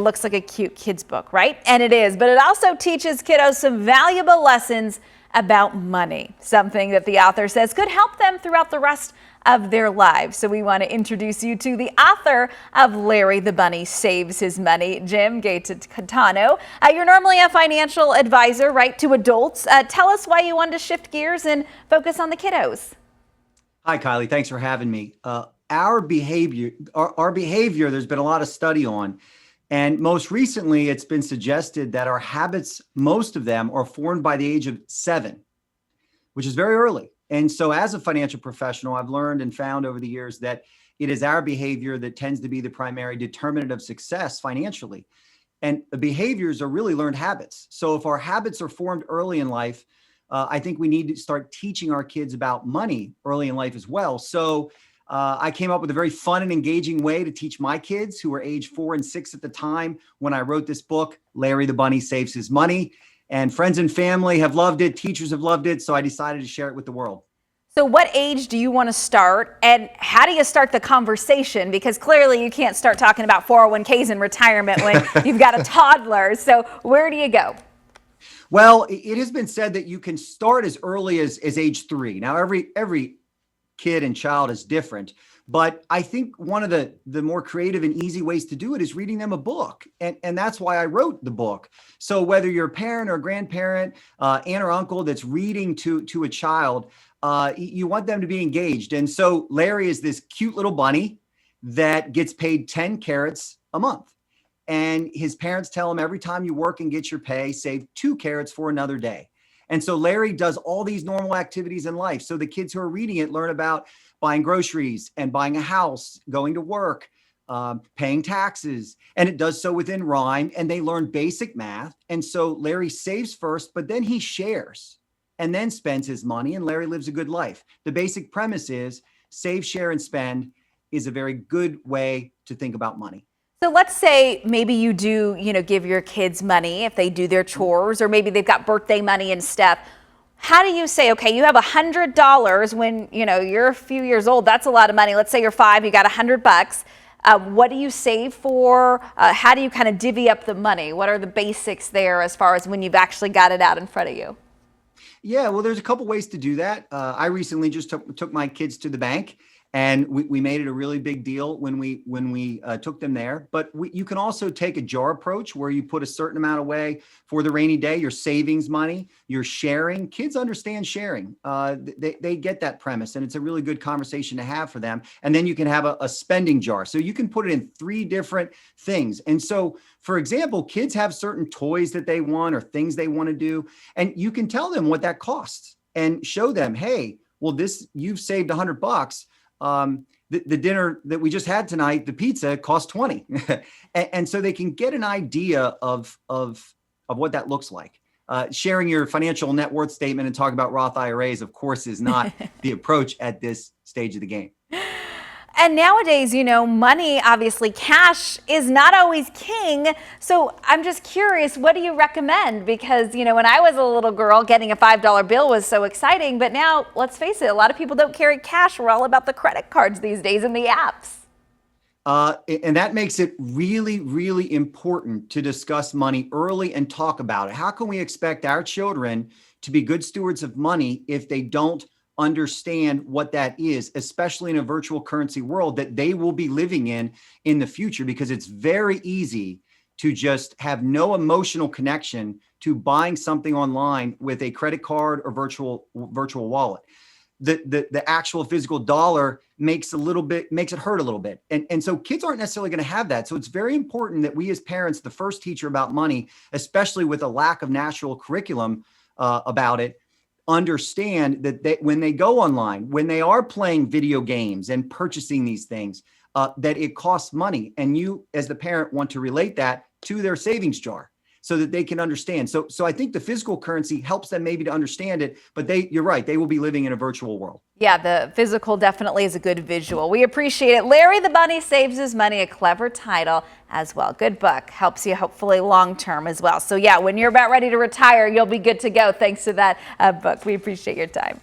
Looks like a cute kid's book, right? And it is, but it also teaches kiddos some valuable lessons about money, something that the author says could help them throughout the rest of their lives. So we want to introduce you to the author of Larry the Bunny Saves His Money, Jim Gaetano. You're normally a financial advisor, right, to adults. Tell us why you wanted to shift gears and focus on the kiddos. Hi, Kylie. Thanks for having me. Our behavior, there's been a lot of study on. And most recently, it's been suggested that our habits, most of them are formed by the age of 7, which is very early. And so as a financial professional, I've learned and found over the years that it is our behavior that tends to be the primary determinant of success financially. And the behaviors are really learned habits. So if our habits are formed early in life, I think we need to start teaching our kids about money early in life as well. So I came up with a very fun and engaging way to teach my kids, who were age 4 and 6 at the time when I wrote this book, Larry the Bunny Saves His Money. And friends and family have loved it. Teachers have loved it. So I decided to share it with the world. So what age do you want to start, and how do you start the conversation? Because clearly you can't start talking about 401ks and retirement when you've got a toddler. So where do you go? Well, it has been said that you can start as early as age 3. Now, every kid and child is different, but I think one of the more creative and easy ways to do it is reading them a book. And that's why I wrote the book. So whether you're a parent or a grandparent, aunt or uncle that's reading to a child, you want them to be engaged. And so Larry is this cute little bunny that gets paid 10 carrots a month. And his parents tell him every time you work and get your pay, save 2 carrots for another day. And so Larry does all these normal activities in life. So the kids who are reading it learn about buying groceries and buying a house, going to work, paying taxes. And it does so within rhyme, and they learn basic math. And so Larry saves first, but then he shares and then spends his money, and Larry lives a good life. The basic premise is save, share, and spend is a very good way to think about money. So let's say maybe you do, give your kids money if they do their chores, or maybe they've got birthday money and stuff. How do you say, okay, you have $100 when, you're a few years old, that's a lot of money. Let's say you're 5, you got $100. What do you save for? How do you kind of divvy up the money? What are the basics there as far as when you've actually got it out in front of you? Yeah, well, there's a couple ways to do that. I recently just took my kids to the bank, and we made it a really big deal when we took them there. But you can also take a jar approach where you put a certain amount away for the rainy day, your savings money, your sharing. Kids understand sharing. They get that premise, and it's a really good conversation to have for them. And then you can have a spending jar. So you can put it in 3 different things. And so, for example, kids have certain toys that they want or things they want to do, and you can tell them what that costs and show them, hey, well, you've saved $100. The dinner that we just had tonight, the pizza, cost 20. And so they can get an idea of what that looks like. Sharing your financial net worth statement and talking about Roth IRAs, of course, is not the approach at this stage of the game. And nowadays, money, obviously cash is not always king. So I'm just curious, what do you recommend? Because, when I was a little girl, getting a $5 bill was so exciting. But now, let's face it, a lot of people don't carry cash. We're all about the credit cards these days and the apps. And that makes it really, really important to discuss money early and talk about it. How can we expect our children to be good stewards of money if they don't understand what that is, especially in a virtual currency world that they will be living in the future? Because it's very easy to just have no emotional connection to buying something online with a credit card or virtual wallet. The actual physical dollar makes it hurt a little bit. And so kids aren't necessarily going to have that. So it's very important that we as parents, the first teacher about money, especially with a lack of national curriculum about it, understand that when they go online, when they are playing video games and purchasing these things, that it costs money. And you, as the parent, want to relate that to their savings jar so that they can understand. So I think the physical currency helps them maybe to understand it, but you're right, they will be living in a virtual world. Yeah, the physical definitely is a good visual. We appreciate it. Larry the Bunny Saves His Money, a clever title as well. Good book. Helps you hopefully long term as well. So yeah, when you're about ready to retire, you'll be good to go thanks to that book. We appreciate your time.